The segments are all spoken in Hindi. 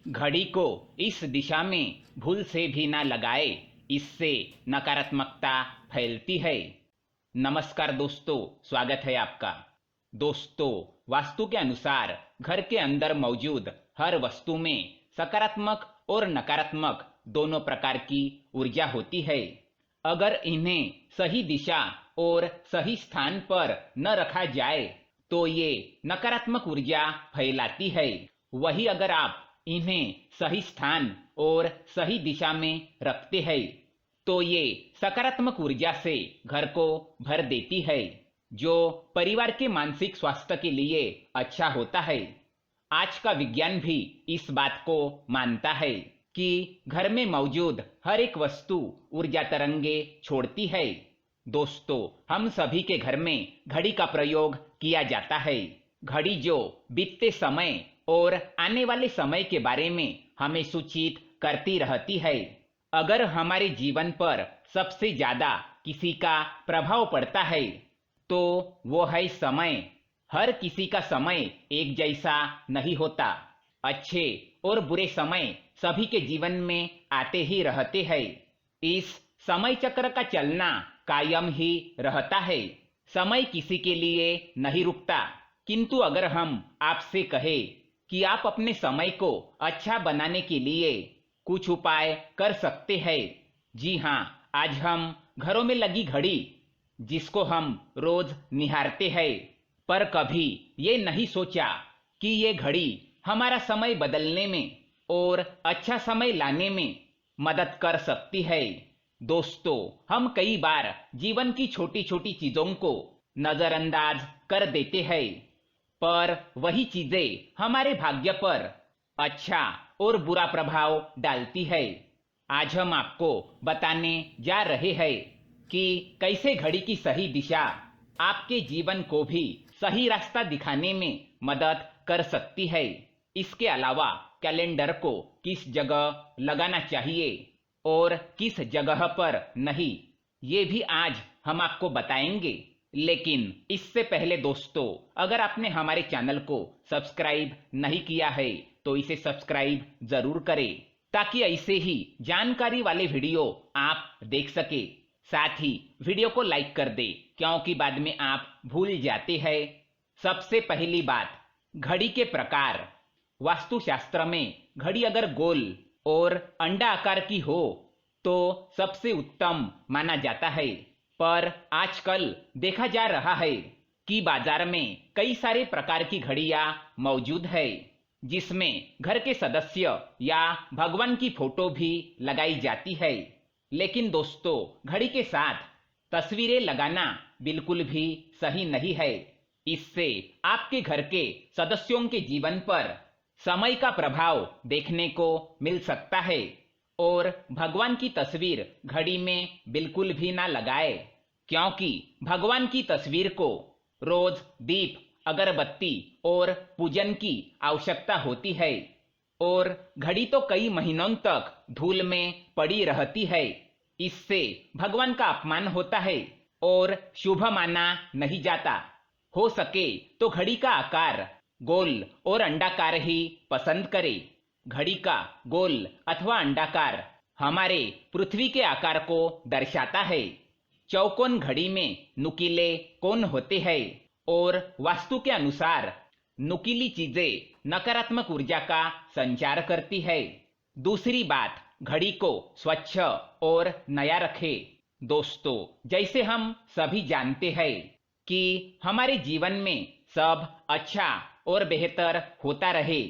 घड़ी को इस दिशा में भूल से भी ना लगाए, इससे नकारात्मकता फैलती है। नमस्कार दोस्तों, स्वागत है आपका। दोस्तों, वास्तु के अनुसार घर के अंदर मौजूद हर वस्तु में सकारात्मक और नकारात्मक दोनों प्रकार की ऊर्जा होती है। अगर इन्हें सही दिशा और सही स्थान पर न रखा जाए तो ये नकारात्मक ऊर्जा फैलाती है। वही अगर आप इन्हें सही स्थान और सही दिशा में रखते हैं तो ये सकारात्मक ऊर्जा से घर को भर देती है, जो परिवार के मानसिक स्वास्थ्य के लिए अच्छा होता है। आज का विज्ञान भी इस बात को मानता है कि घर में मौजूद हर एक वस्तु ऊर्जा तरंगे छोड़ती है। दोस्तों, हम सभी के घर में घड़ी का प्रयोग किया जाता है। घड़ी जो बीतते समय और आने वाले समय के बारे में हमें सूचित करती रहती है। अगर हमारे जीवन पर सबसे ज्यादा किसी का प्रभाव पड़ता है तो वो है समय। हर किसी का समय एक जैसा नहीं होता। अच्छे और बुरे समय सभी के जीवन में आते ही रहते हैं। इस समय चक्र का चलना कायम ही रहता है। समय किसी के लिए नहीं रुकता। किंतु अगर हम आपसे कहें कि आप अपने समय को अच्छा बनाने के लिए कुछ उपाय कर सकते हैं। जी हाँ, आज हम घरों में लगी घड़ी, जिसको हम रोज निहारते हैं, पर कभी ये नहीं सोचा कि ये घड़ी हमारा समय बदलने में और अच्छा समय लाने में मदद कर सकती है। दोस्तों, हम कई बार जीवन की छोटी छोटी चीजों को नजरअंदाज कर देते हैं, पर वही चीजें हमारे भाग्य पर अच्छा और बुरा प्रभाव डालती है। आज हम आपको बताने जा रहे हैं कि कैसे घड़ी की सही दिशा आपके जीवन को भी सही रास्ता दिखाने में मदद कर सकती है। इसके अलावा कैलेंडर को किस जगह लगाना चाहिए और किस जगह पर नहीं, ये भी आज हम आपको बताएंगे। लेकिन इससे पहले दोस्तों, अगर आपने हमारे चैनल को सब्सक्राइब नहीं किया है तो इसे सब्सक्राइब जरूर करें, ताकि ऐसे ही जानकारी वाले वीडियो आप देख सके। साथ ही वीडियो को लाइक कर दे, क्योंकि बाद में आप भूल जाते हैं। सबसे पहली बात, घड़ी के प्रकार। वास्तुशास्त्र में घड़ी अगर गोल और अंडा आकार की हो तो सबसे उत्तम माना जाता है। पर आजकल देखा जा रहा है कि बाजार में कई सारे प्रकार की घड़ियां मौजूद है, जिसमें घर के सदस्य या भगवान की फोटो भी लगाई जाती है। लेकिन दोस्तों, घड़ी के साथ तस्वीरें लगाना बिल्कुल भी सही नहीं है। इससे आपके घर के सदस्यों के जीवन पर समय का प्रभाव देखने को मिल सकता है। और भगवान की तस्वीर घड़ी में बिल्कुल भी ना लगाए, क्योंकि भगवान की तस्वीर को रोज दीप, अगरबत्ती और पूजन की आवश्यकता होती है। और घड़ी तो कई महीनों तक धूल में पड़ी रहती है। इससे भगवान का अपमान होता है और शुभ माना नहीं जाता। हो सके तो घड़ी का आकार गोल और अंडाकार ही पसंद करें। घड़ी का गोल अथवा अंडाकार हमारे पृथ्वी के आकार को दर्शाता है। चौकोन घड़ी में नुकीले कोण होते हैं और वास्तु के अनुसार नुकीली चीजें नकारात्मक ऊर्जा का संचार करती है। दूसरी बात, घड़ी को स्वच्छ और नया रखें। दोस्तों, जैसे हम सभी जानते हैं कि हमारे जीवन में सब अच्छा और बेहतर होता रहे,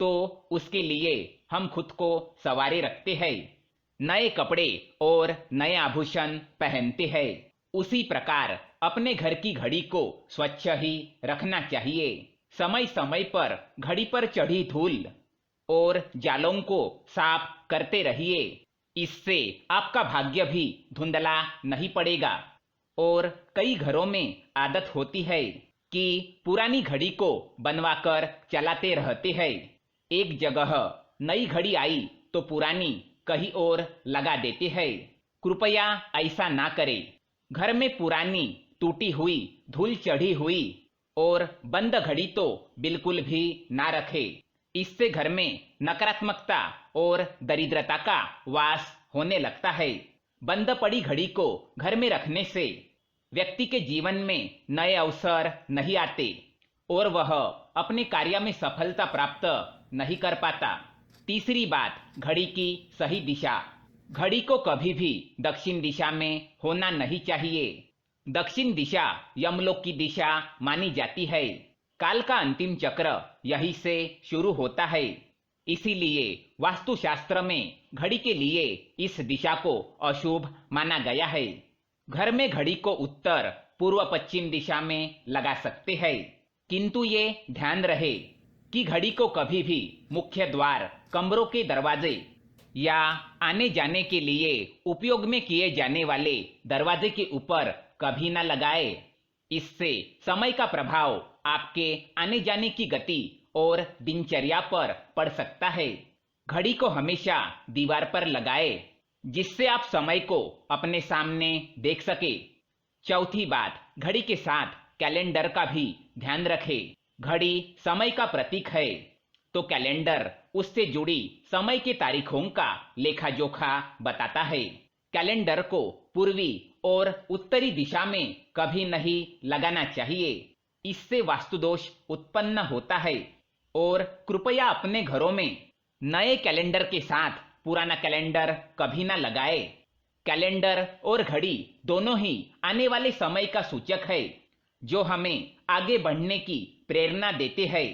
तो उसके लिए हम खुद को संवारे रखते हैं, नए कपड़े और नए आभूषण पहनते हैं। उसी प्रकार अपने घर की घड़ी को स्वच्छ ही रखना चाहिए। समय समय पर घड़ी पर चढ़ी धूल और जालों को साफ करते रहिए। इससे आपका भाग्य भी धुंधला नहीं पड़ेगा। और कई घरों में आदत होती है कि पुरानी घड़ी को बनवाकर चलाते रहते हैं। एक जगह नई घड़ी आई तो पुरानी कहीं और लगा देते हैं। कृपया ऐसा ना करें। घर में पुरानी, टूटी हुई, धूल चढ़ी हुई और बंद घड़ी तो बिल्कुल भी ना रखें। इससे घर में नकारात्मकता और दरिद्रता का वास होने लगता है। बंद पड़ी घड़ी को घर में रखने से व्यक्ति के जीवन में नए अवसर नहीं आते और वह अपने कार्य में सफलता प्राप्त नहीं कर पाता। तीसरी बात, घड़ी की सही दिशा। घड़ी को कभी भी दक्षिण दिशा में होना नहीं चाहिए। दक्षिण दिशा यमलोक की दिशा मानी जाती है। काल का अंतिम चक्र यहीं से शुरू होता है। इसीलिए वास्तुशास्त्र में घड़ी के लिए इस दिशा को अशुभ माना गया है। घर में घड़ी को उत्तर पूर्व पश्चिम दिशा में लगा सकते हैं, किंतु ये ध्यान रहे कि घड़ी को कभी भी मुख्य द्वार, कमरों के दरवाजे या आने जाने के लिए उपयोग में किए जाने वाले दरवाजे के ऊपर कभी न लगाए। इससे समय का प्रभाव आपके आने जाने की गति और दिनचर्या पर पड़ सकता है। घड़ी को हमेशा दीवार पर लगाए जिससे आप समय को अपने सामने देख सके। चौथी बात, घड़ी के साथ कैलेंडर का भी ध्यान रखें। घड़ी समय का प्रतीक है, तो कैलेंडर उससे जुड़ी समय की तारीखों का लेखा जोखा बताता है। कैलेंडर को पूर्वी और उत्तरी दिशा में कभी नहीं लगाना चाहिए, इससे वास्तुदोष उत्पन्न होता है। और कृपया अपने घरों में नए कैलेंडर के साथ पुराना कैलेंडर कभी ना लगाए। कैलेंडर और घड़ी दोनों ही आने वाले समय का सूचक है, जो हमें आगे बढ़ने की प्रेरणा देते हैं।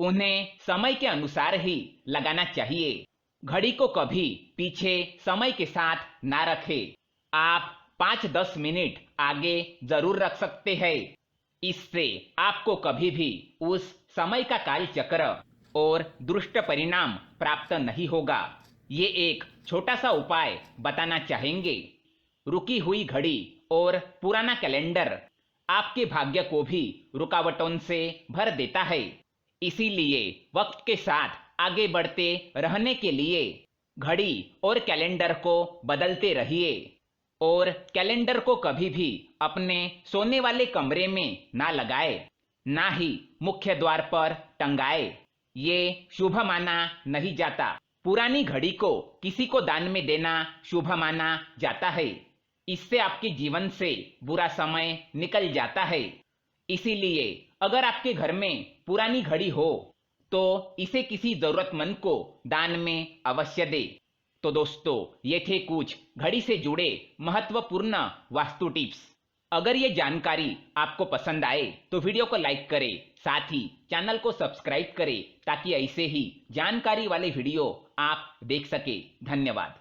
उन्हें समय के अनुसार ही लगाना चाहिए। घड़ी को कभी पीछे समय के साथ ना रखें। आप 5-10 मिनट आगे जरूर रख सकते हैं। इससे आपको कभी भी उस समय का काल चक्र और दुष्ट परिणाम प्राप्त नहीं होगा। ये एक छोटा सा उपाय बताना चाहेंगे। रुकी हुई घड़ी और पुराना कैलेंडर आपके भाग्य को भी रुकावटों से भर देता है। इसीलिए वक्त के साथ आगे बढ़ते रहने के लिए घड़ी और कैलेंडर को बदलते रहिए। और कैलेंडर को कभी भी अपने सोने वाले कमरे में ना लगाए, ना ही मुख्य द्वार पर टंगाए। ये शुभ माना नहीं जाता। पुरानी घड़ी को किसी को दान में देना शुभ माना जाता है। इससे आपके जीवन से बुरा समय निकल जाता है। इसीलिए अगर आपके घर में पुरानी घड़ी हो तो इसे किसी जरूरतमंद को दान में अवश्य दे। तो दोस्तों, ये थे कुछ घड़ी से जुड़े महत्वपूर्ण वास्तु टिप्स। अगर ये जानकारी आपको पसंद आए तो वीडियो को लाइक करें, साथ ही चैनल को सब्सक्राइब करें ताकि ऐसे ही जानकारी वाले वीडियो आप देख सके। धन्यवाद।